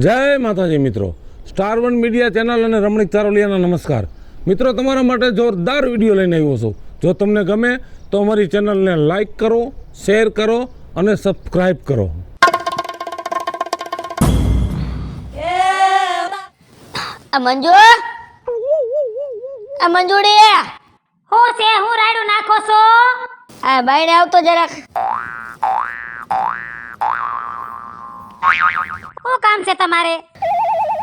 જય માતાજી મિત્રો, સ્ટાર1 મીડિયા ચેનલ અને રમણીક ચારોલિયાના નમસ્કાર મિત્રો. તમારા માટે જોરદાર વિડીયો લઈને આવ્યો છું. જો તમને ગમે તો અમારી ચેનલને લાઈક કરો, શેર કરો અને સબસ્ક્રાઈબ કરો. આ મંજુડી હું છે? હું રાયડું નાખો છો? આ બાઈને આવતો જરાક. શું કામ છે તમારે?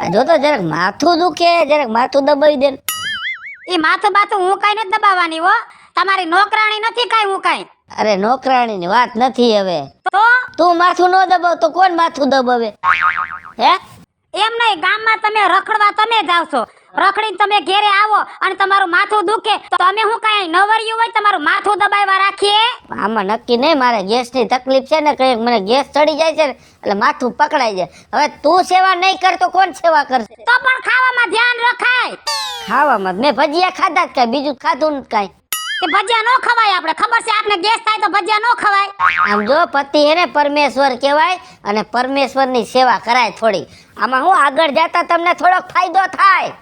આ જો તો જરાક માથું દુખે, જરાક માથું દબાવી દે. ઈ માથું બાથું હું કાઈ નથી દબાવવાની હો. તમારી નોકરાણી નથી કાઈ હું કાઈ. અરે નોકરાણીની વાત નથી હવે. તો તું માથું ન દબાવ તો કોણ માથું દબાવે? હે એમ નહીં, ગામમાં તમે રખડવા તમે જાવ છો, રખડીને તમે ઘેરે આવો અને તમારું માથું દુખે તો અમે હું કાઈ નવરિયું હોય તમારું માથું દબાવવા રાખીએ? આમાં નક્કી નહીં, મારે ગેસની તકલીફ છે ને, કઈ મને ગેસ ચડી જાય છે ને એટલે માથું પકડાઈ જાય. હવે તું સેવા નહીં કરતો કોણ સેવા કરશે? તો પણ ખાવામાં ધ્યાન રખાય. ખાવામાં મેં ભજીયા ખાધા જ કાંઈ, બીજું ખાધું નથી કાંઈ. તે ભજીયા નો ખવાય. આપણે ખબર છે આપને ગેસ થાય તો ભજીયા નો ખવાય. આમ જો પતિ હે ને પરમેશ્વર કહેવાય અને પરમેશ્વરની સેવા કરાય થોડી. આમાં હું આગળ જતા તમને થોડોક ફાયદો થાય.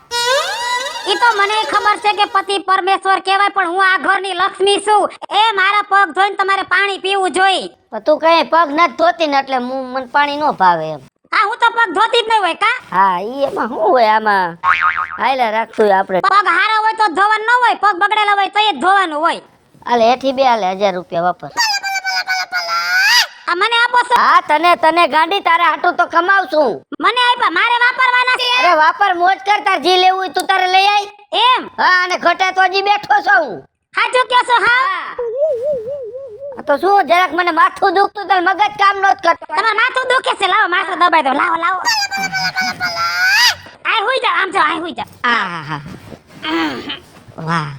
ઈ તો મને ખબર છે કે પતિ પરમેશ્વર કહેવાય, પણ હું આ ઘરની લક્ષ્મી છું. એ મારા પગ ધોઈને તમારે પાણી પીવું જોઈએ. પણ તું કઈ પગ નથી ધોતી ને એટલે મને પાણી ન ભાવે એમ. હા, હું તો પગ ધોતી જ નહીં હોય કા. હા ઈ એમાં શું હોય, આમાં હાઈલા રાખતું હોય આપણે. પગ હારા હોય તો ધોવાનું ન હોય, પગ બગડેલા હોય તો એ જ ધોવાનું હોય. હાલે હેઠી બે હાલે 1000 રૂપિયા વાપર. આ મને આપો છો? હા તને ગાંડી, તારા હાટું તો કમાવશું. મને આપ્યા, મારે વાપરવાના છે. અરે વાપર, મોજ કર, તાર જી લેવું હોય તું તારે લઈ આય. એમ? હા અને ઘટે તો હજી બેઠો છું હું. સાચું કહો છો? હા. આ તો શું જરાક મને માથું દુખતું તાર મગજ કામ નહોત કરતું. તમારું માથું દુખે છે, લાવો માથું દબાઈ દો. લાવો લાવો. આય હુઈ જા, આમ જો આય હુઈ જા. આહા વાહ,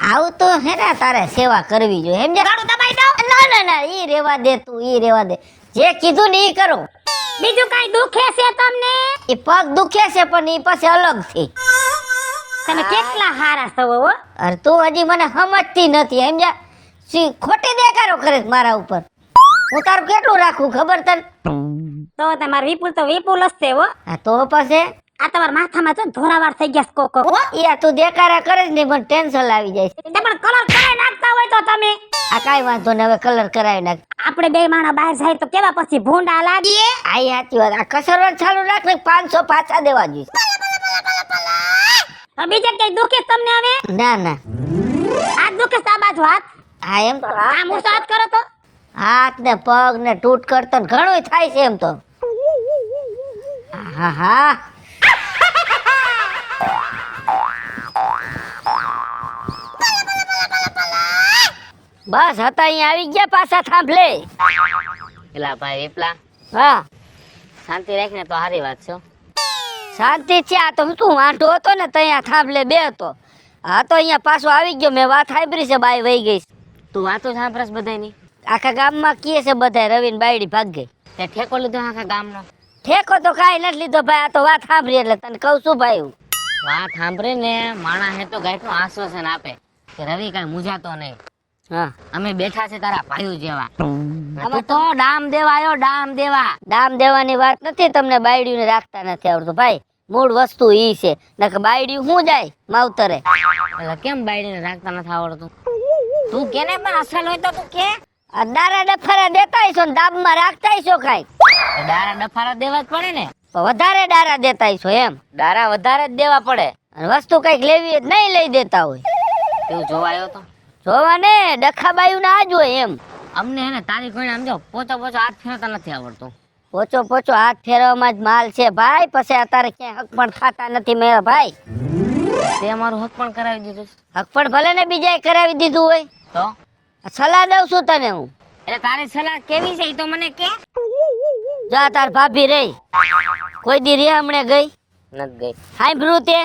આવું તો હે ને તારે સેવા કરવી જોઈએ સમજે. ગાડું દબાઈ દો. ના ઈ રેવા દે, તું ઈ રેવા દે. જે કીધું ને ઈ કરો. બીજું કઈ દુખે છે તમને? ઈ પગ દુખે છે પણ ઈ પછી અલગ છે. તમે કેટલા હારા છો હો. અરે તું હજી મને સમજતી નથી સમજ્યા. સી ખોટી દેખાડો કરે છે મારા ઉપર. હું તારું કેટલું રાખું ખબર તને? તો તમાર વિપુલ તો વિપુલ જ છે હો. આ તો પછી આ તમારા માથામાં જો ધોરાવાર થઈ ગયા છે કોકો. ઈ તું દેખાડા કરે જ નહીં, મને ટેન્શન આવી જાય છે. તે પણ કલર કરાઈ નાખતા હોય તો તમે. આ કાઈ વાંધો ને, હવે કલર કરાવી નાખ. આપણે બે માણા બહાર જાય તો કેવા પછી ભૂંડા લાગીએ. આ સાચી વાત. આ કસરત ચાલુ રાખ ને 500 પાછા દેવા જોઈએ. બીજે કઈ દુખે છે તમને હવે? ના ના હાથ દુખે છે? આ બાજુ હાથ. હા એમ તો આ મૂસો હાથ કરો તો. હાથ ને પગ ને તૂટ કરતો ને ઘણું થાય છે એમ તો. હા હા બસ હતા અહીંયા આવી ગયા પાછા થાંભલે. એલા ભાઈ વિપલા, હા શાંતિ રાખ ને તો સારી વાત છે. શાંતિ છે. આ તો તું વાંઢો હતો ને ત્યાં થાંભલે બે હતો. હા તો અહીંયા પાછો આવી ગયો. મેં વાત સાંભળી છે, બાઈ વહી ગઈ. તું વાતો સાંભળસ બધાની? આખા ગામમાં કીએ છે બધા રવિન બાયડી ભાગ ગઈ. તે ઠેકો લીધો આખા ગામનો? ઠેકો તો કાંઈ નથી લીધો ભાઈ. આ તો વાત સાંભળી એટલે તને કહું છું ભાઈ હું. વાત સાંભળે ને માણા હે તો ગાંઠનું આશ્વાસન આપે કે રવિ કાંઈ મૂંઝાતો નહીં. હા અમે બેઠા છે તારા ભાઈઓ જેવા. તું તો ડામ દેવા આવ્યો, ડામ દેવા. દામ દેવાની વાત નથી. તમને બાયડીને રાખતા નથી આવડતું ભાઈ. મૂળ વસ્તુ ઈ છે. નકર બાયડી હું જાય માવતરે. એટલે કેમ બાયડીને રાખતા નથી આવડતું? તું કેને પણ અસલ હોય તો તું કે. આ દારા ડફરા દેતા હશો ને દાબમાં રાખતા હશો કાંઈ. દારા ડફારા દેવા જ પડે ને. પણ વધારે દારા દેતા હશો એમ. દારા વધારે જ દેવા પડે. અને વસ્તુ કઈક લેવી હોય તો નહીં લઈ દેતા હોય. તું જોવા આવ્યો તો? જોવા ને ડખાબાયું ના જ હોય એમ. અમને હે ને તારી કોઈ સમજો પોચો પોચો હાથ ફેરતા નથી આવડતું. પોચો પોચો હાથ ફેરવામાં જ માલ છે ભાઈ. પછી અત્યારે ક્યાંય હક પણ ખાતા નથી મેરા ભાઈ. તે અમારું હક પણ કરાવી દીધું. હક પણ ભલે ને બીજાએ કરાવી દીધું હોય. તો સલાહ દઉં છું તને હું. એટલે તારી સલાહ કેવી છે એ તો મને કે. જા તાર ભાભી રહી કોઈ દી રે હમણે ગઈ નથી ગઈ. સાંભળ્યું તે?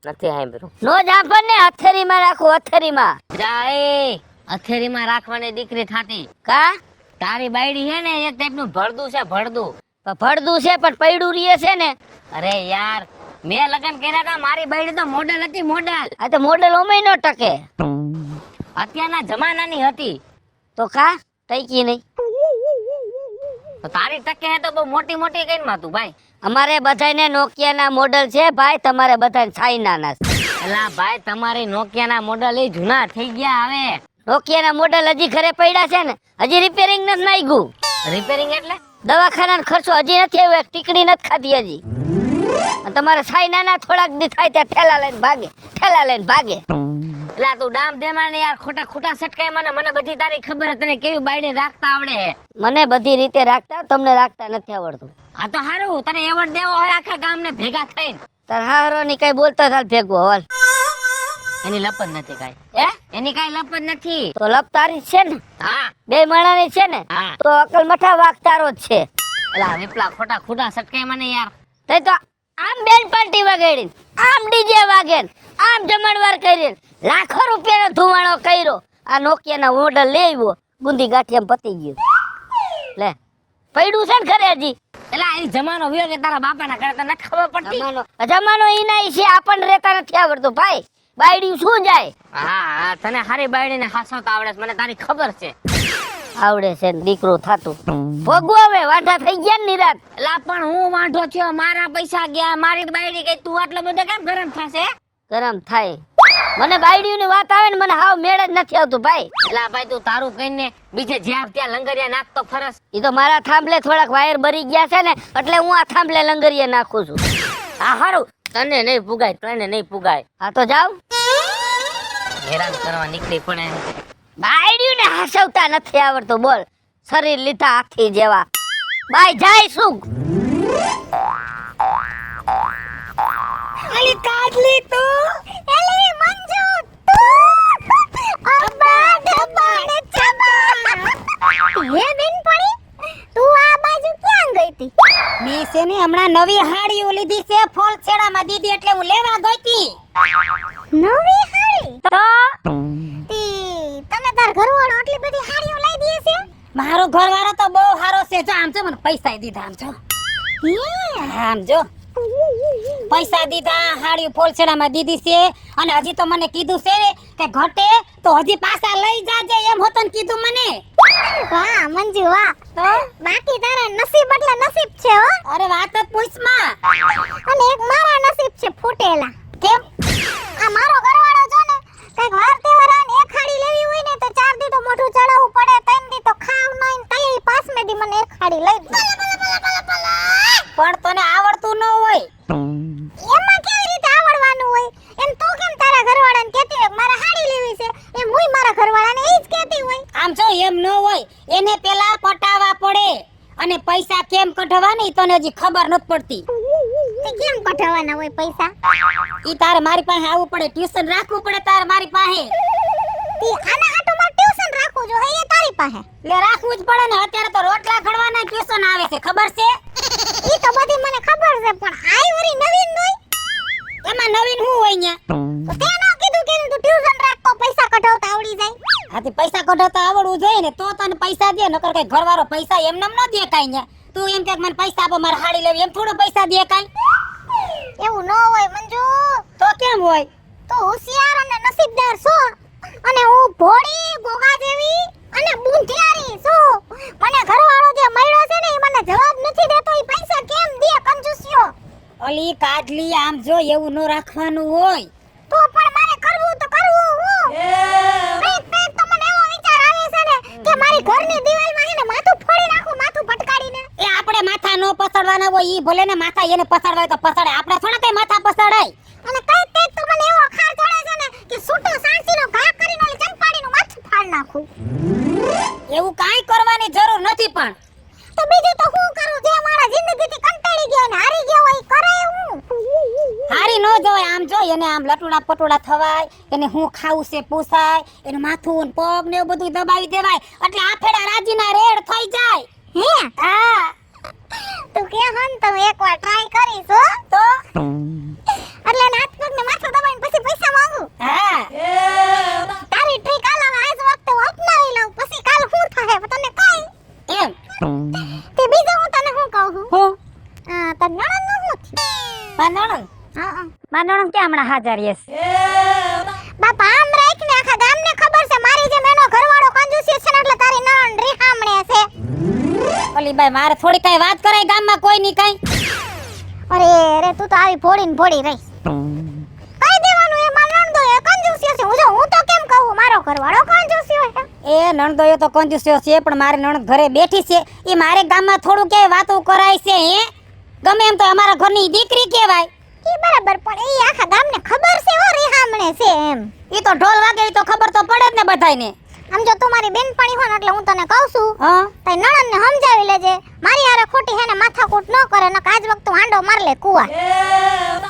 નથી સાંભળ્યું. નો જાંભર ને હથેરીમાં રાખો, હથેરીમાં. જાય અથેરીમાં રાખવાની દીકરી થાતી. કા તારી બાયડી છે ને એક ટાઈપનું ભળદું છે, ભળદું. ભડદું છે પણ પૈડું રીએ છે ને. અરે યાર, મેં લગન કર્યા હતા, મારી બાયડી તો મોડલ હતી, મોડલ. આ તો મોડેલ ઓમેય નો ટકે. અત્યારના જમાનાની હતી. તો કા ટકી નહીં. તો તારી ટકે હે તો બહુ મોટી મોટી કઈ માં તું ભાઈ. અમારે બધાને નોકિયાના મોડલ છે ભાઈ, તમારે બધાને ચાઇનાના છે. એલા ભાઈ તમારી નોકિયાના મોડલ એ જૂના થઈ ગયા હવે. નોકિયાના મોડલ હજી ઘરે પડ્યા છે ને, હજી રિપેરિંગ નથી નાખ્યું. રિપેરિંગ એટલે દવાખાનાનો ખર્ચો હજી નથી આવ્યો, એક ટીકડી નથી ખાધી હજી. અને તમારે ચાઇનાના થોડાક દી થાય ત્યાં ઠેલા લઈને ભાગે, ઠેલા લઈને ભાગે. એલા તું ડામ દે મને યાર, ખોટા ખોટા સટકાય મને બધી તારી ખબર છે, તને કેવી બાયડી રાખતા આવડે છે. મને બધી રીતે રાખતા, તમને રાખતા નથી આવડતું. આ તો હારું, તને એવોર્ડ દેવો હોય આખા ગામને ભેગા થઈને. તાર હારો ની કઈ બોલતો થાલ ભેગો હાલ. એની લપ જ નથી કાઈ. હે એની કાઈ લપ જ નથી. તો લપ તારી જ છે ને, હા બે માણાની છે ને, હા. તો અકલ મઠા વાગ તારો જ છે. એલા વિપલા ખોટા ખોટા સટકાય મને યાર. તે તો આમ બેન પાર્ટી વગાડી, આમ ડીજે વાગે, આમ જમણવાર કરી, લાખો રૂપિયાનો ધુમાડો કર્યો. આ નોકિયાના મોડલ લઈ આવ્યો, ગુંદી ગાંઠિયામાં પતી ગયું. લે પડ્યું છે ને ઘરે હજી. એલા એ જમાનો વ્યો કે તારા બાપાના ઘરે તને ખબર પડતી. જમાનો ઈના ઈ છે, આપણને રેતા નથી આવડતું ભાઈ. બાયડી શું જાય? હા હા તને હારી બાયડીને હાસવતા આવડે છે, મને તારી ખબર છે. આવડે છે ને દીકરો થાતું. ભોગવો હવે, વાંઢા થઈ ગયા ને નિરાત. એલા પણ હું વાંઢો થયો, મારા પૈસા ગયા, મારી બાયડી ગઈ, તું આટલો બધો કેમ ગરમ થશે? ગરમ થાય. મને બાયડીની વાત આવે ને મને હાવ મેળ જ નથી આવતું ભાઈ. એલા ભાઈ તું તારું કહીને બીજે જ્યાં ત્યાં લંગરિયા નાખતો ફરસ. ઈ તો મારા થાંભલે થોડાક વાયર ભરી ગયા છે ને, એટલે હું આ થાંભલે લંગરીએ નાખું છું. હા હારું, તને નહીં પુગાય, તને નહીં પુગાય. હા તો જાવ. હેરાન કરવા નીકળી પડે. બાયડીને હાસવતા નથી આવડતું બોલ. શરીર લીધા હાથી જેવા. બાય જાય શું? અલી કાજલી તું, એલી મંજુ તું, અબ્બા ડબાડે ચબા. હે બેન પડી, તું આ બાજુ ક્યાં ગઈ તી? મેં છે ને હમણાં નવી હાડીઓ લીધી છે, ફોલ છેડામાં દીધી એટલે હું લેવા ગઈ તી. નવી હાડી? તો તી તમે તાર ઘરવાળો આટલી બધી હાડીઓ લઈ દીએ છે? મારો ઘરવાળો તો બહુ સારો છે, જો આમ જો મને પૈસા દીધા, આમ જો, હે આમ જો પૈસા દીધા, હાડીઓ ફોલ છેડામાં દીધી છે. અને હજી તો મને કીધું છે કે ઘટે તો હજી પાછા લઈ જાજે, એમ હોતન કીધું મને. વાહ મંજુ વાહ. તો બાકી તારા નસીબ એટલે નસીબ છે હો. અરે વાત જ પૂછમાં. અને એક મારા નસીબ છે ફૂટેલા. કેમ? આ મારો ઘરવાળો જો ને કઈક વાર તહેવાર આને એક હાડી લેવી હોય ને તો 4 દી તો મોઢું ચડાવવું પડે, 3 દી તો ખાવ નહીં, તઈ 5મે દી મને એક હાડી લઈ દે. પણ તને આવડતું ન હોય. એમાં કેવી રીતે આવડવાનું હોય? એમ તું કેમ તારા ઘરવાળાને કહેતી હોય કે મારે હાડી લેવી છે, એમ હુંય મારા ઘરવાળાને ઈ જ કહેતી હોય. આમ જો એમ ન હોય, એને પેલા પટાવા પડે અને પૈસા કેમ કઢાવવાની તને હજી ખબર નથી પડતી. તે કેમ કઢાવવાના હોય પૈસા? ઈ તારે મારી પાસે આવવું પડે, ટ્યુશન રાખવું પડે તારે મારી પાસે. તી આના હાટુ મારે ટ્યુશન રાખવું જો એ તારી પાસે. લે રાખવું જ પડે ને, અત્યારે તો રોટલા ઘડવાના ટ્યુશન આવે છે, ખબર છે? ઈ તો બધી મને ખબર છે, પણ આઈ વરી નવીન હોય. એમાં નવીન શું હોય ન્યા? તો તે ન કીધું કે તું ટ્યુશન રાખતો પૈસા કઢાવતા આવડી જાય. હાથી પૈસા કઢાવતા આવડવું જોઈએ ને તો તને પૈસા દે, નકર કઈ ઘરવાળો પૈસા એમને એમ ન દે કાઈ ન્યા. તું એમ કે મને પૈસા આપો મારે હાડી લેવી, એમ થોડો પૈસા દે કાઈ. એવું ન હોય મંજુ. તો કેમ હોય? તો હોશિયાર અને નસીબદાર છો, અને હું ભોળી ગોગા જેવી અને બુંધિયારી છું. મને ઘરવાળો જે મળ્યો છે ને એ મને જવાબ નથી દેતો, એ પૈસા કેમ દે કંજૂસિયો. અલી કાઢલી આમ જો એવું ન રાખવાનું હોય. તો પણ મારે કરવું તો કરવું હું. કઈક તો મને એવો વિચાર આવે છે ને કે મારી ઘરની દિવાલમાં હે ને માથું ફોડી નાખું, માથું પટકાડીને. એ આપણે માથા નો પસાડવાના હોય, ઈ ભલે ને માથા એને પસાડવા હોય તો પસાડે, આપણે થોડા કઈ માથા પસાડાય. અને કઈક તો મને એવો ખાર ચડે છે ને કે સૂટો સાણસીનો ઘા કરીને ઓલી ચંપાડીનું માથું ફાડ નાખું. એવું કાઈ કરવાની જરૂર નથી. પણ તો બીજું તો હું કરું? જે મારા જિંદગીથી કંટાળી ગયા ને હારી ગયા હોય કરે હું. હારી નો જવાય. આમ જો એને આમ લટુડા પટુડા થવાય, એને હું ખાવું છે પૂછાય, એનું માથું ને પગ ને એવું બધું દબાવી દેવાય એટલે આફેડા રાજીના રેડ થઈ જાય. હે હા તું કે હન તો એકવાર ટ્રાય કરીશ હો. તો એટલે હાથ પગ ને માથું દબાઈને પછી પૈસા માંગુ. હા તારી ટ્રીક આલાવ આજ વખતે હું અપનાવી લઉં, પછી કાલ હું થાય તને કઈ. એમ તે બીજું હું તને શું કહું છું? હું તને નણંદ નું હું છે? બાંધણ હા બાંધણ કે હમણાં હાજર યસ. બાપા આમ રાખ ને આખા ગામને ખબર છે મારી જે મેનો ઘરવાળો કંજૂસી છે ને એટલે તારી નણંદ રીહામણે છે. ઓલી બાઈ મારે થોડી કઈ વાત કરાય ગામમાં કોઈ ની કઈ. અરે અરે તું તો આવી ભોળી ને ભોળી રહીશ કઈ દેવાનું એ માર નણદો એ કંજૂસ્યો છે હું તો કેમ કહું મારો ઘરવાળો કંજૂસ્યો છે એ નણદોયો તો કંજૂસ્યો છે પણ મારી નણદ ઘરે બેઠી છે એ મારે ગામમાં થોડું કે વાતો કરાય છે હે ગમે એમ તો અમારા ઘરની દીકરી કહેવાય ઈ બરાબર પણ ઈ આખા ગામને ખબર છે હો રીહામણે છે એમ ઈ તો ઢોલ વાગે ઈ તો ખબર તો પડે જ ને બધાયને આમ જો તું મારી બેનપણી હો ને એટલે હું તને કહું છું હા તઈ નણંદને સમજાવી લેજે મારી હારે ખોટી હેને માથાકૂટ ન કરે ને આજ વખત હાંડો માર લે કુવા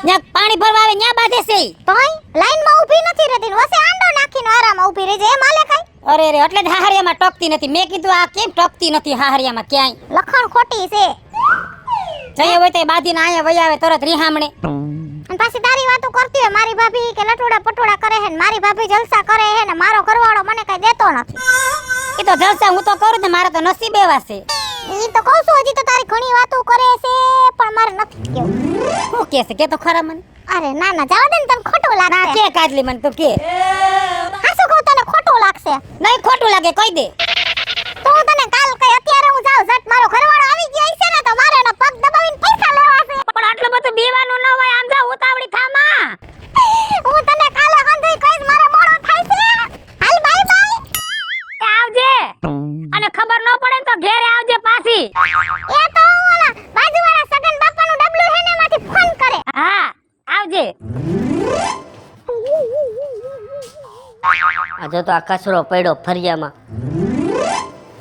ન્યા પાણી ભરવા આવે ન્યા બાંધે છે ઈ. તોય લાઈનમાં ઊભી નથી રહેતી ને વસે હાંડો નાખીને આરામમાં ઊભી રહી જાય એ માલે કાઈ અરે રે એટલે જ હાહરિયામાં ટકતી નથી મેં કીધું આ કેમ ટકતી નથી હાહરિયામાં ક્યાંય લખણ ખોટી છે જઈએ હોય તો બાંધીને અહીંયા વઈ આવે તરત રીહામણે અને પાછી તારી વાતો કરતી હોય મારી ભાભી કે લટોડા પટોડા કરે હે ને મારી ભાભી જલસા કરે હે ને મારો ઘરવાળો મને કઈ દેતો નથી ઈ તો જલસા હું તો કરું ને મારે તો નસીબ એવા છે ઈ તો કહું છું હજી તો તારી ઘણી વાતો કરે છે પણ મારે નથી કેવું શું કે છે કે તો ખરા મને અરે ના ના જવા દે ને તને ખોટું ના લાગશે કે કાજલી મને તું કે હા શું કહું તને ખોટું લાગશે નહીં ખોટું લાગે કહી દે તો હું તને કાલ કઈ અત્યારે હું જાઉં ઝટ મારો ઘરવાળો આવી ગયો છે ને તો મારે એનો પગ દબાવીને પૈસા લેવા છે પણ આટલું બધું બીવાનું ન હોય આમ જા ઉતાવળી થામાં હું તને કાલે હંધઈ કહીશ મારે મોડું થાય છે હાલ બાય બાય આવજે અને ખબર ન પડે ને તો ઘેરે આવજે પાછી એ તો ઓલા બાજુવાળા સગન બાપાનું ડબલું હે ને એમાંથી ફોન કરે હા આવજે આજે તો આ કચરો પડ્યો ફરિયામાં.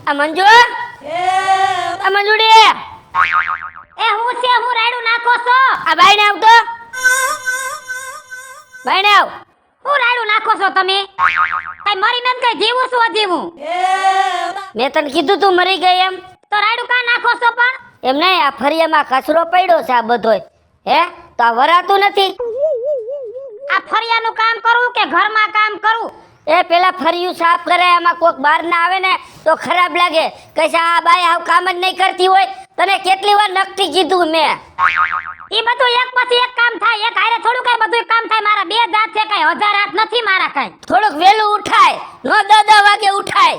આ મંજુ, આ મંજુડી, એ હું છે હું રાયડું નાખો છો આ બાઈને આવ તો, બાઈને આવ. હું રાયડું નાખો છો તમે કઈ મરી નથી કઈ જીવું છું અજીવું મેં તને કીધું તું મરી ગઈ એમ. તો રાયડું કા નાખો છો પણ એમ નહીં, આ ફરિયામાં કચરો પડ્યો છે આ બધોય. હે તો આ વરાતું નથી. આ ફરિયાનું કામ કરું કે ઘરમાં કામ કરું એ પેલા ફરિયું સાફ કરે, એમાં કોક બહાર ના આવે ને તો ખરાબ લાગે. કઈ આ બાઈ આવ કામ જ નહીં કરતી હોય. તને કેટલી વાર નક્કી કીધું મેં. ઈ બધું એક પછી એક કામ થાય એક હારે થોડું કઈ બધું કામ થાય મારા બે દાંત છે કઈ 1000 હાથ નથી મારા કઈ થોડુંક વેલું ઉઠાય, નો 10 વાગે ઉઠાય.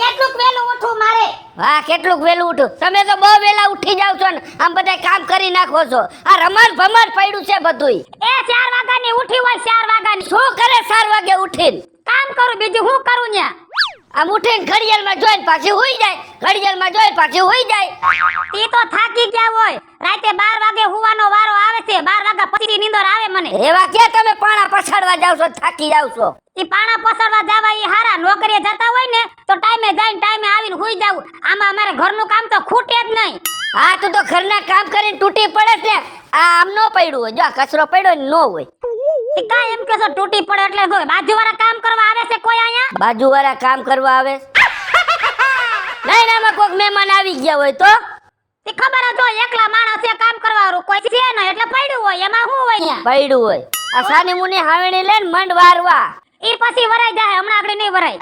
કેટલું વેલું ઉઠું મારે હા કેટલુંક વેલું ઉઠું. તમે તો બહુ વેલા ઉઠી જાવ છો ને આમ બધા કામ કરી નાખો છો. આ રમણ ભમણ પડ્યું છે બધુંય. એ 4 વાગ્યાની ઉઠી હોય 4 વાગ્યાની શું કરે 4 વાગે ઉઠીને? કામ કરું બીજું હું કરું ન્યા આમ ઉઠીને ઘડિયાળમાં જોઈને પાછી હુઈ જાય, ઘડિયાળમાં જોઈને પાછી હુઈ જાય. ઈ તો થાકી ગયા હોય રાતે 12 વાગે હુવાનો વારો આવે છે 12 વાગ્યા પછી નીંદર આવે મને એવા કે તમે પાણા પછાડવા જાવ છો, થાકી જાવ છો. ઈ પાણા પસરવા જવા ઈ હારા નોકરીએ જતા હોય ને તો ટાઈમે જઈને ટાઈમે આવીને હુઈ જાવું આમાં અમારે ઘરનું કામ તો ખૂટે જ નહીં હા તું તો ઘરના કામ કરીને તૂટી પડે છે ને. આ આમ નો પડ્યું હોય, જો આ કચરો પડ્યો ને નો હોય. ઈ કાંઈ એમ કેસો તૂટી પડે એટલે શું બાજુવાળા કામ કરવા આવે છે કોઈ અહીંયા બાજુવાળા કામ કરવા આવે? નહીં ના, આમાં કોઈક મહેમાન આવી ગયા હોય તો ઈ ખબર જ હોય એકલા માણસ છે કામ કરવાવાળું કોઈ છે નહીં એટલે પડ્યું હોય એમાં શું હોય અહીંયા પડ્યું હોય. આ સાની મુની હાવેણી લઈને મંડ વારવા. ઈ પછી વરાઈ જાય હમણાં આગળ નહીં વરાય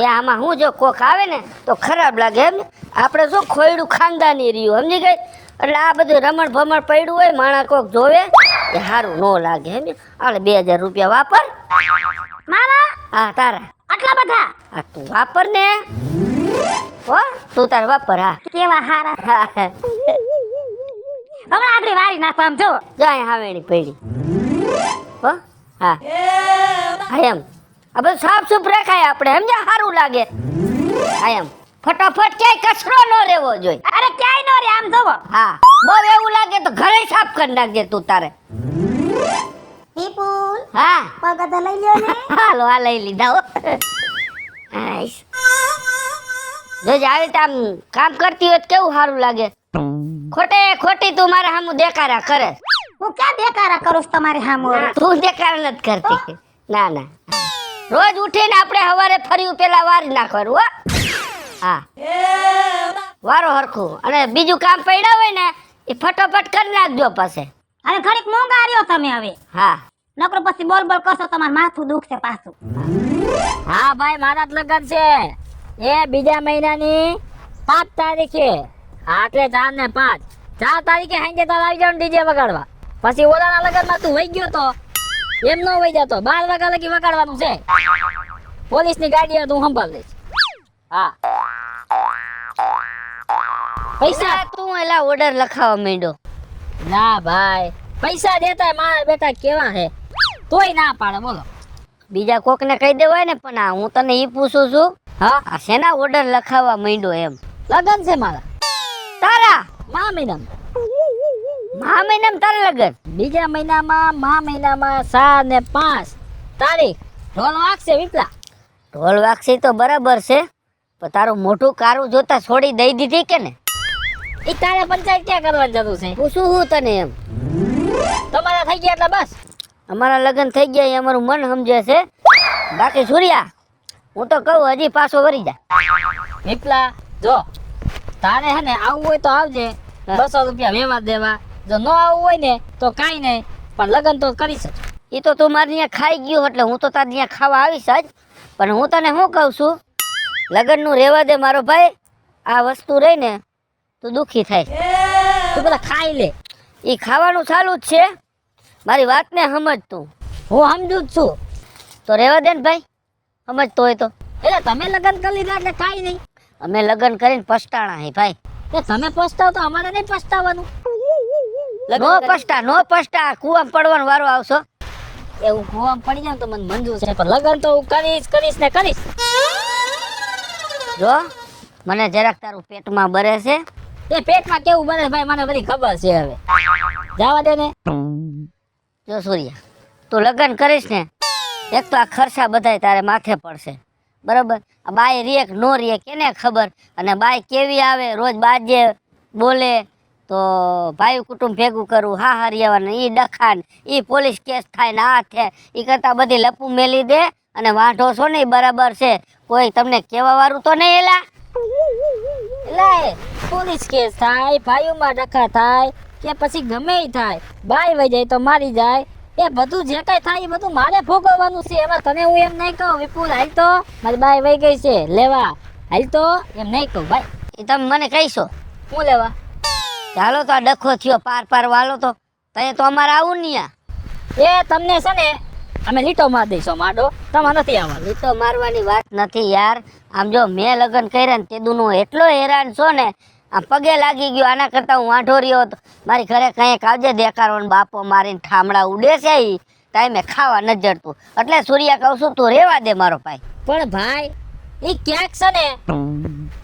એ આમાં હું જો કોક આવે ને તો ખરાબ લાગે એમ. આપણે જો ખોયડું ખાનદાની રહ્યું સમજી ગઈ. એટલે આ બધું રમણ ભમણ પડ્યું હોય માણા કોક જોવે એ સારું ન લાગે એમ. આલે 2000 રૂપિયા વાપર. મારા હા તારા આટલા બધા આ તું વાપર ને. હો તું તાર વાપર. હા કેવા હારા હા હમણાં આગળ વારી નાખો આમ જો જાય હાવેણી પડી. હો હા હા એમ. આ બધું સાફ સુફ રખાય આપણે સમજ્યા, સારું લાગે. હા એમ ફટાફટ ક્યાંય કચરો ન રહેવો જોઈએ. અરે ક્યાંય નો રે આમ જોવો હા બહુ એવું લાગે તો ઘરે સાફ કરી નાખજે તું તારે. વિપુલ હા પગત લઈ લ્યો ને હાલો આ લઈ લીધા હો. હાઈશ. જોજે આવી રીતે આમ કામ કરતી હોય તો કેવું સારું લાગે. ખોટે ખોટી તું મારા સામું દેખાડા કરે. હું ક્યાં બેકારા કરું છું તમારી સામે તું દેખાડા નથી કરતી. ના ના, રોજ ઉઠીને આપણે સવારે ફર્યું પેલા વારી નાખવાનું હો. હા વારો હરખું. અને બીજું કામ પડ્યા હોય ને એ ફટોફટ કરી નાખજો પાસે. હવે ઘડીક મોંઘા રહ્યો તમે હવે હા નકરો પછી બોલ બોલ કરશો તમારું માથું દુખશે પાછું હા ભાઈ મારા જ લગન છે એ બીજા મહિનાની 5 તારીખે. હા એટલે 4 ને 5 4 તારીખે સાંજે તાર આવી જાવ ડીજે વગાડવા. પછી ઓલાના લગનમાં તું વહી ગયો તો એમ નો વહી જતો 12 વાગ્યા લગી વગાડવાનું છે. પોલીસની ગાડી તું સંભાળ લઈશ. હા પૈસા તું એલા ઓર્ડર લખાવા માંડ્યો. ના ભાઈ, પૈસા દેતા મારા બેટા કેવા હે, તોય ના પાડે બોલો. બીજા કોકને કહી દેવાય ને, પણ આ હું તને ઈ પૂછું છું, હા, આ શેના ઓર્ડર લખાવવા માંડ્યો એમ? લગન છે મારા તારા મહા મહિનામાં. તારા લગન? બીજા મહિનામાં મહા મહિનામાં 4 ને 5 તારીખ ઢોલ વાગશે વિપલા. ઢોલ વાગશે તો બરાબર છે, પણ તારું મોઢું કારું જોતા છોડી દઈ દીધી કે ને? એ તારે પંચાયત ક્યાં કરવાની જરૂર છે? પૂછું હું તને એમ. તમારા થઈ ગયા એટલે બસ. અમારા લગ્ન થઈ ગયા એ અમારું મન સમજે છે, બાકી સૂર્યા હું તો કહું હજી પાછો વળી જા. વિપલા જો તારે હે ને આવવું હોય તો આવજે, 200 રૂપિયા વ્યવહાર દેવા. જો ન આવવું હોય ને તો કાંઈ નહીં, પણ લગ્ન તો કરીશ જ. એ તો તું મારી ત્યાં ખાઈ ગયું એટલે હું તો તારી ત્યાં ખાવા આવીશ જ, પણ હું તને શું કહું છું, લગ્નનું રહેવા દે મારો ભાઈ. આ વસ્તુ રહી ને તું દુઃખી થાય. તું પેલા ખાઈ લે. એ ખાવાનું ચાલુ જ છે, મારી વાતને સમજ તું. હું સમજુ જ છું. તો રહેવા દે ને ભાઈ, સમજતો હોય તો. એટલે તમે લગ્ન કરી લીધા એટલે કાંઈ નહીં. અમે લગ્ન કરીને પછતાણા હે ભાઈ. એ તમે પછતાવ તો અમારે નહીં પછતાવાનું. નો પછતા કુવામાં પડવાનો વારો આવશો. એવું કુવામાં પડી જાય તો મને મંજૂર છે, પણ લગ્ન તો હું કરીશ ને કરીશ. જો મને જરાક તારું પેટમાં બરે છે. એ પેટમાં કેવું બને ભાઈ મને બધી ખબર છે. હવે જવા દે ને. જો સૂર્યા, તું લગ્ન કરીશ ને, એક તો આ ખર્ચા બધાય તારે માથે પડશે, બરાબર? આ બાય રે કે નો રે કેને ખબર? અને બાય કેવી આવે, રોજ બાજે બોલે તો ભાઈ કુટુંબ ભેગું કરવું, હા હારિયાવાને ઈ ડખાન, ઈ પોલીસ કેસ થાય ને આ થાય, ઈ કરતા બધી લપું મેલી દે અને વાંઢો છો ને ઈ બરાબર છે. કોઈ તમને કહેવા વાળું તો નહીં એલા? એટલે પોલીસ કેસ થાય, ભાઈઓમાં ડખા થાય કે પછી ગમે ઈ થાય, બાય વહી જાય તો મારી જાય, એ બધું જે કઈ થાય એ બધું મારે ભોગવવાનું છે. એમાં તને હું એમ નહીં કહું વિપુલ હાલ તો મારી બાય વહી ગઈ છે લેવા, હાલ તો એમ નહીં કહું ભાઈ. એ તમે મને કહીશો હું લેવા? ચાલો તો આ ડખો થયો પાર વાલો તો તને તો અમારે આવું નહીં. એ તમને છે ને અમે લીટો માર દઈશું માડો, તમારે નથી આવવાનું. લીટો મારવાની વાત નથી યાર. આમ જો મેં લગ્ન કર્યા ને તે દુનો એટલો હેરાન છો ને, આ પગે લાગી ગયો. આના કરતા હું વાંઢો રહ્યો હતો. મારી ઘરે કંઈક આવજે દેખાડો ને બાપો મારીને ઠામડા ઉડે છે, એ ટાઈમે ખાવા ન જડતું. એટલે સૂર્યા કહું છું તું રેવા દે મારો ભાઈ. પણ ભાઈ એ ક્યાંક છે ને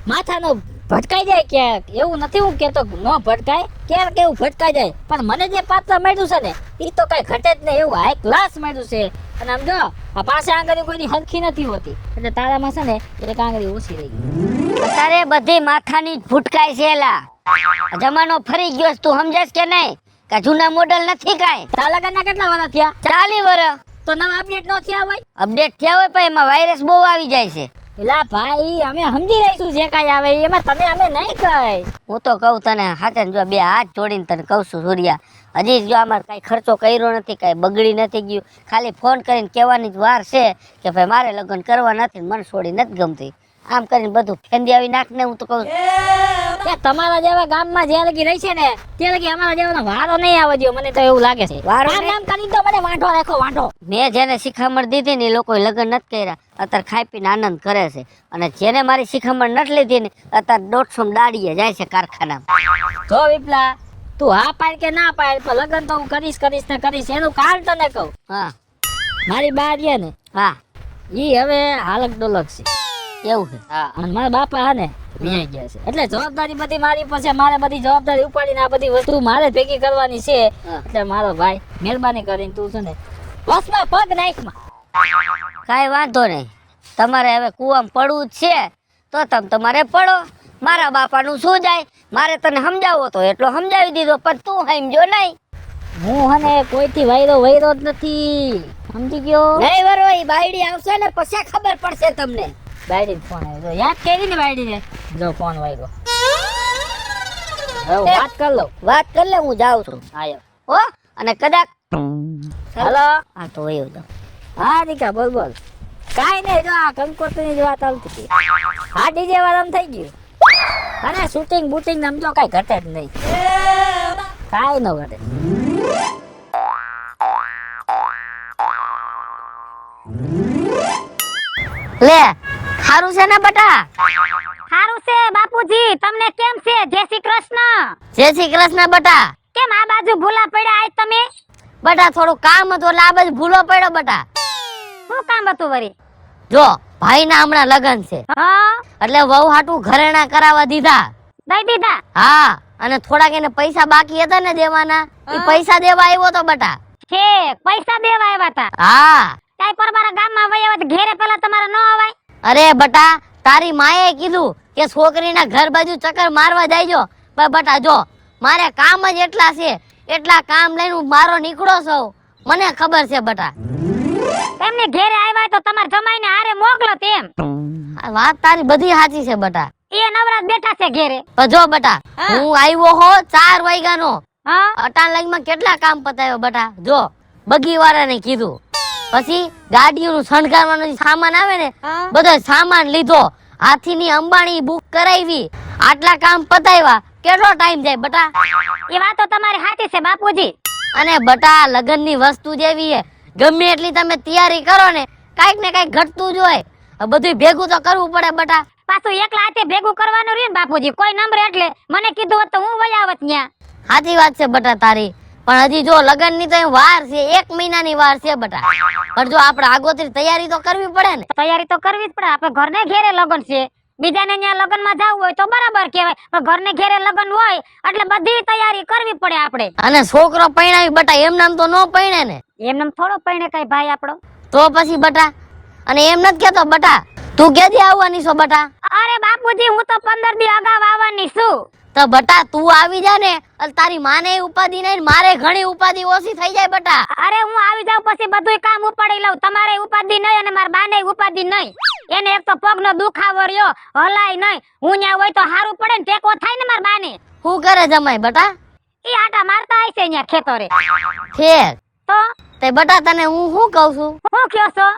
માથાનો ભટકાઈ જાય ક્યાંક. એવું નથી હું કેતો ન ભટકાય, ક્યાંક એવું ભટકાઈ જાય, પણ મને જે પાત્ર મળ્યું છે ને એ તો કઈ ઘટે જ નહીં, એવું હાઈ ક્લાસ મળ્યું છે. અને આમ જો આ પાસે આંગળી કોઈની હરખી નથી હોતી, એટલે તારામાં છે ને એક આંગળી ઓછી રહી ગઈ. અત્યારે બધી માથાની જ ભૂટકાય છે એલા. જમાનો ફરી ગયો છે, તું સમજાશ કે નહીં? કે જૂના મોડલ નથી કાંઈ. તારા લગ્નના કેટલા વર્ષ થયા? 40 વર્ષ. તો નવા અપડેટ ન થયા હોય? અપડેટ થયા હોય પણ એમાં વાયરસ બહુ આવી જાય છે. એલા ભાઈ અમે સમજી રહીશું જે કાંઈ આવે એમાં તમે અમે નહીં કઈ. હું તો કહું તને હાથે જો બે હાથ જોડીને તને કહું છું સૂર્યા, હજી જો અમારે કાંઈ ખર્ચો કર્યો નથી, કાંઈ બગડી નથી ગયું. ખાલી ફોન કરીને કહેવાની જ વાર છે કે ભાઈ મારે લગ્ન કરવા નથી, મને છોડી નથી ગમતી. આમ કરીને બધું ફેંદી આવી નાખને. હું તો કહું તમારા જેવા ગામમાં જે લગી રહી છે ને તે લગી અમારા જેવાનો વારો નહીં આવે જો, મને તો એવું લાગે છે. વારો આમ નામ કરી તો મને વાંઢો રાખો વાંઢો. મેં જેને શિખામણ દીધી ને એ લોકોએ લગ્ન નથી કર્યા, અત્યારે ખાઈ પીને આનંદ કરે છે. અને જેને મારી શિખામણ નથી લીધી ને અત્યારે 150 દાડીએ જાય છે કારખાનામાં. જો વિપલા તું હા પાડ કે ના પાડ, પણ લગ્ન તો હું કરીશ ને કરીશ. એનું કારણ તને કહું. હા મારી બા છે ને, હા ઈ હવે હાલક ડોલક છે. એવું છે. હા, અને મારા બાપા હા ને વિજય ગયા છે, એટલે જવાબદારી બધી મારી પાસે. મારે બધી જવાબદારી ઉપાડીને આ બધી વસ્તુ મારે ભેગી કરવાની છે. એટલે મારો ભાઈ મહેરબાની કરીને તું છે ને વસમાં પગ નાખમાં. કાંઈ વાંધો નહીં, તમારે હવે કૂવામાં પડવું જ છે તો તમારે પડો. મારા બાપાનું શું જાય? મારે તને સમજાવો તો એટલો સમજાવી દીધો, પણ તું સમજો નહીં. હું હને કોઈથી વૈરો જ નથી, સમજી ગયો? નહીં વરો, એ બાયડી આવશે ને પછી ખબર પડશે તમને. બાયડી ફોન આવ્યો, યાદ કરી ને બાયડી ને. જો ફોન વાગ્યો, હવે વાત કર લો. વાત કરી લે, હું જાઉં છું. આયો હો, અને કદાચ હલો. હા તો એવું તો હા દીકા બોલ બોલ. કાઈ નહીં, જો આ કંકોત્રી ની વાત આવતી હતી. હા ડીજે વાળામાં થઈ ગયું. અને શૂટિંગ બૂટિંગ સમજો કાઈ ઘટે જ નહીં, કાઈ ન ઘટે. લે સારું છે ને બટા? સારું છે બાપુજી, તમને કેમ છે? જય શ્રી કૃષ્ણ. જય શ્રી કૃષ્ણ બટા. કેમ આ બાજુ ભૂલા પડ્યા આજ તમે? બટા થોડું કામ હતું એટલે આ બાજુ ભૂલો પડ્યો બટા. શું કામ હતું વરી? જો ભાઈના હમણાં લગ્ન છે હા, એટલે વહુ હાટું ઘરેણા કરાવવા દીધા. દઈ દીધા. હા, અને થોડાક એને પૈસા બાકી હતા ને દેવાના, એ પૈસા દેવા આવ્યો તો બટા. છે પૈસા દેવા આવ્યા હતા. હા. કાઈ પરમારા ગામમાં વહી આવ્યા તો ઘેરે પેલા તમારે ન અવાય? અરે બટા, તારી માએ કીધું કે છોકરીના ઘર બાજુ ચક્કર મારવા જાયજો. પણ બટા જો મારે કામ જ એટલા છે, એટલા કામ લઈને હું મારો નીકળો છું. મને ખબર છે બટા. એમને ઘેરે આવ્યા તો તમાર જમાઈને હારે મોકલો તેમ. આ વાત તારી બધી સાચી છે બટા. એ નવરાત બેઠા છે ઘેરે. પણ જો બટા, હું આવ્યો હો 4 વાગ્યાનો. હા, અટાણ લાઈનમાં કેટલા કામ પતાવ્યો બટા. જો બગી વાળાને કીધું, પછી ગાડીઓનું શણગારવાનો જે સામાન આવે ને બધો સામાન લીધો, હાથીની અંબાણી બુક કરાવી, આટલા કામ પતાવ્યા. કેટલો ટાઈમ જાય બટા? એ વાતો તમારી સાચી છે બાપુજી. અને બટા લગનની વસ્તુ જેવી છે, ગમે એટલી તમે તૈયારી કરો ને કાઈક ને કાઈક ઘટતું જ હોય. બધું ભેગું તો કરવું પડે બટા. પાછું એકલા હાથે ભેગું કરવાનું રહ્યું ને બાપુજી. કોઈ નંબર એટલે મને કીધું હોત તો હું વહી આવત ન્યા. સાચી વાત છે બટા તારી, પણ હજી જો લગનની તો વાર છે, 1 મહિનાની વાર છે બટા. પણ જો આપણે આગોતરી તૈયારી તો કરવી પડે ને. તૈયારી તો કરવી જ પડે. આપણે ઘરને ઘેરે લગન છે, બીજાને ત્યાં લગનમાં જવું હોય તો બરાબર કહેવાય, પણ ઘરને ઘેરે લગન હોય એટલે બધી તૈયારી કરવી પડે આપણે. અને છોકરો પરણાવી બટા, એમ નામ તો નો પરણે ને. એમને થોડો પૈણે કઈ ભાઈ આપણો. તો પછી બટા, અને એમ નથી કેતો બટા તું કેદી આવવાની છો બટા? અરે બાપુજી હું તો 15 દી અગાઉ આવવાની છું. તો બટા તું આવી જા ને, એટલે તારી માને ઉપાધિ નહીં, મારે ઘણી ઉપાધિ ઓછી થઈ જાય બટા. અરે હું આવી જાઉં પછી બધું કામ ઉપાડી લઉં. તમારે ઉપાધિ નહીં અને મારા બાને ઉપાધિ નહીં. એને એક તો પગનો દુખાવો રહ્યો, હલાય નહીં. હું ન્યા હોય તો સારું પડે ને, ટેકો થાય ને મારા બાને. શું કરે જમાઈ બટા? ઈ આટા મારતા હશે ન્યા ખેતરે. ફેર તો તે બટા તને હું શું કહું છું, હું કયો છો?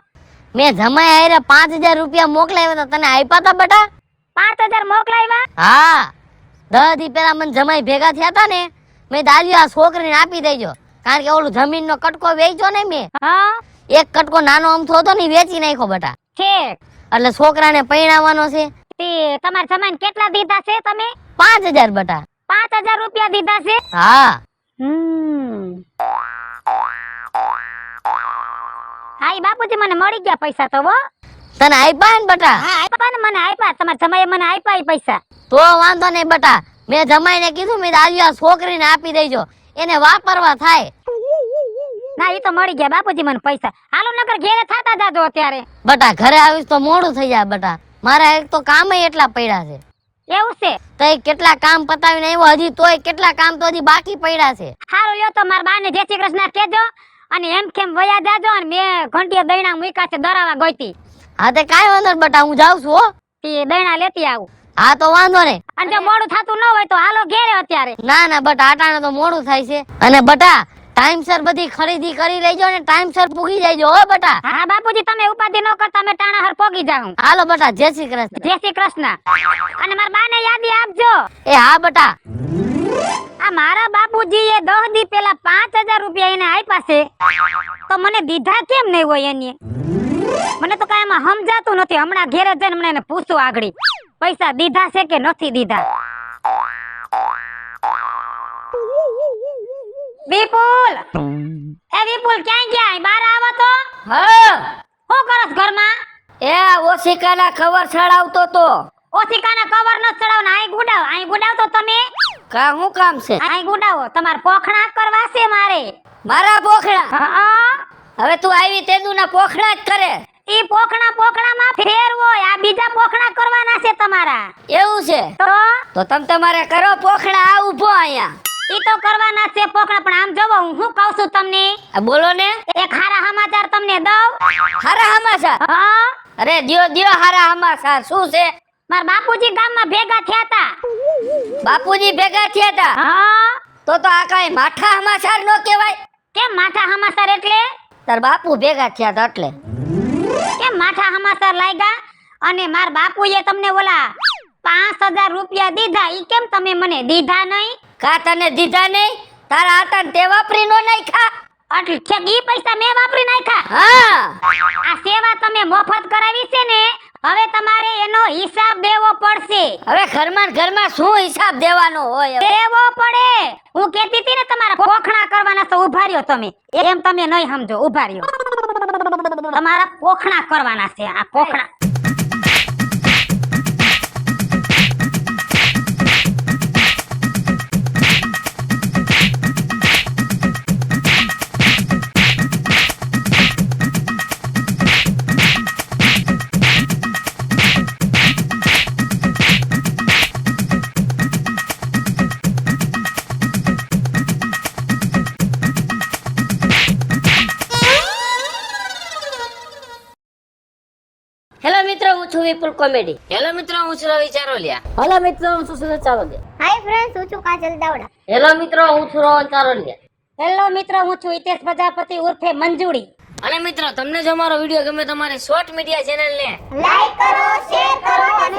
મેં જમાઈ હારે 5000 રૂપિયા મોકલાવ્યા હતા, તને આપ્યા તા બટા? 5000 મોકલાવ્યા? હા, 10 દી પેલા મને જમાઈ ભેગા થયા હતા ને, મેં દાદીઓ આ છોકરીને આપી દેજો. કારણ કે ઓલું જમીનનો કટકો વેચ્યો ને મેં, હા, એક કટકો નાનો અમથો હતો ને વેચી નાખ્યો બટા. ઠીક. એટલે છોકરાને પરણાવવાનો છે. તે તમારા જમાઈને કેટલા દીધા છે તમે? 5000 બટા. 5000 રૂપિયા દીધા છે? હા. હા ઈ બાપુજી મને મળી ગયા પૈસા તો હો. તને આપ્યા ને બટા? હા આપ્યા ને, મને આપ્યા. તમારા જમાઈએ મને આપ્યા ઈ પૈસા. તો વાંધો નહીં બટા, મેં જમાઈને કીધું મેં દાદીઓ આ છોકરીને આપી દેજો, એને વાપરવા થાય. ના ઈ તો મળી ગયા બાપુજી મને પૈસા. હાલો નકર ઘેરે થાતા જાજો અત્યારે. બટા ઘરે આવીશ તો મોડું થઈ જાય બટા, મારા એક તો કામ એટલા પડ્યા છે. એવું છે? તઈ કેટલા કામ પતાવીને આવ્યો, હજી તોય કેટલા કામ તો હજી બાકી પડ્યા છે. હારું લ્યો તો મારા બાને જય શ્રી કૃષ્ણ કહેજો અને એમ કેમ વયા જાજો. અને મેં ઘંટીએ દૈણા મૂક્યા છે દરાવા ગોઈતી. હા તે કાંઈ વાંધો નહીં બટા, હું જાઉં છું હો. તે દૈણા લેતી આવું. હા તો વાંધો નહીં. અને જો મોડું થાતું ન હોય તો હાલો ઘેરે અત્યારે. ના ના બટા, આટાણે તો મોડું થાય છે. અને બટા ટાઈમસર બધી ખરીદી કરી લેજો ને ટાઈમસર પૂગી જાયજો હો બટા. હા બાપુજી તમે ઉપાધિ ન કરતા, અમે ટાણા હર પોગી જાઉં. હાલો બટા, જય શ્રી કૃષ્ણ. જય શ્રી કૃષ્ણ. અને મારા બાને યાદી આપજો. એ હા બટા. આ મારા બાપુજીએ 10 દી પેલા 5000 રૂપિયા એને આપ્યા છે, તો મને દીધા કેમ નહીં હોય એને? મને તો કાંઈ એમાં સમજાતું નથી. હમણાં ઘેરે જઈને મને એને પૂછું આગળ પૈસા દીધા છે કે નથી દીધા. વિપુલ, એ વિપુલ ક્યાં ગયા? બહાર આવો તો. હા. શું કરસ ઘરમાં? એ ઓશિકાના ખબર છડાવતો તો. ઓશિકાના કવર ન ચડાવના, અહીં ગુડાવ. અહીં ગુડાવ તો તમે. કા હું કામ છે? અહીં ગુડાવો. તમાર પોખણા કરવા છે મારે. મારા પોખડા? હા. હવે તું આવી તેદુના પોખડા જ કરે. ઈ પોખણામાં ફેર હોય. આ બીજા પોખણા કરવાના છે તમારા. એવું છે? તો તમ તમારે કરો પોખડા. આ ઊભો અહીંયા. ઈ તો કરવાના છે પોખણા, પણ આમ જોવો હું શું કહું છું તમને. બોલો ને. એક હારા સમાચાર તમને દઉં. હારા સમાચાર? હા. અરે દ્યો હારા સમાચાર. શું છે? મારા બાપુજી ગામમાં ભેગા થયા હતા. બાપુજી ભેગા થયા હતા? હા. તો આ કાંઈ માઠા સમાચાર નો કહેવાય. કેમ માઠા સમાચાર એટલે? તાર બાપુ ભેગા થયા હતા એટલે. કેમ માઠા સમાચાર લાગ્યા? અને મારા બાપુએ તમને ઓલા 5000 રૂપિયા દીધા, ઈ કેમ તમે મને દીધા નહીં? કા તને દીધા નહીં? તારા હતા ને તે વાપરી નો નાખ્યા. એટલે છેક ઈ પૈસા મેં વાપરી નાખ્યા. હા આ સેવા તમે મફત કરાવી છે ને, હવે તમારે એનો હિસાબ દેવો પડશે. હવે ઘરમાં ને ઘરમાં શું હિસાબ દેવાનો હોય હવે? દેવો પડે. હું કહેતી હતી ને તમારા પોખણા કરવાના છે, ઉભા રહ્યો તમે. એમ તમે નહીં સમજો, ઉભા રહ્યો. તમારા પોખણા કરવાના છે, આ પોખણા. હેલો મિત્રો, હું છું વિપુલ કોમેડી. હેલો મિત્રો, હું છું રવિ ચારોલિયા. હેલો મિત્રો, હું છું સુરત ચારોલિયા. હાય ફ્રેન્ડ્સ, હું છું કાજલ દાવડા. હેલો મિત્રો, હું છું રોહન ચારોલિયા. હેલો મિત્રો, હું છું હિતેશ પ્રજાપતિ ઉર્ફે મંજુડી. અને મિત્રો, તમને જો અમારો વિડીયો ગમે તો અમારી શોર્ટ મીડિયા ચેનલ ને લાઈક કરો, શેર કરો અને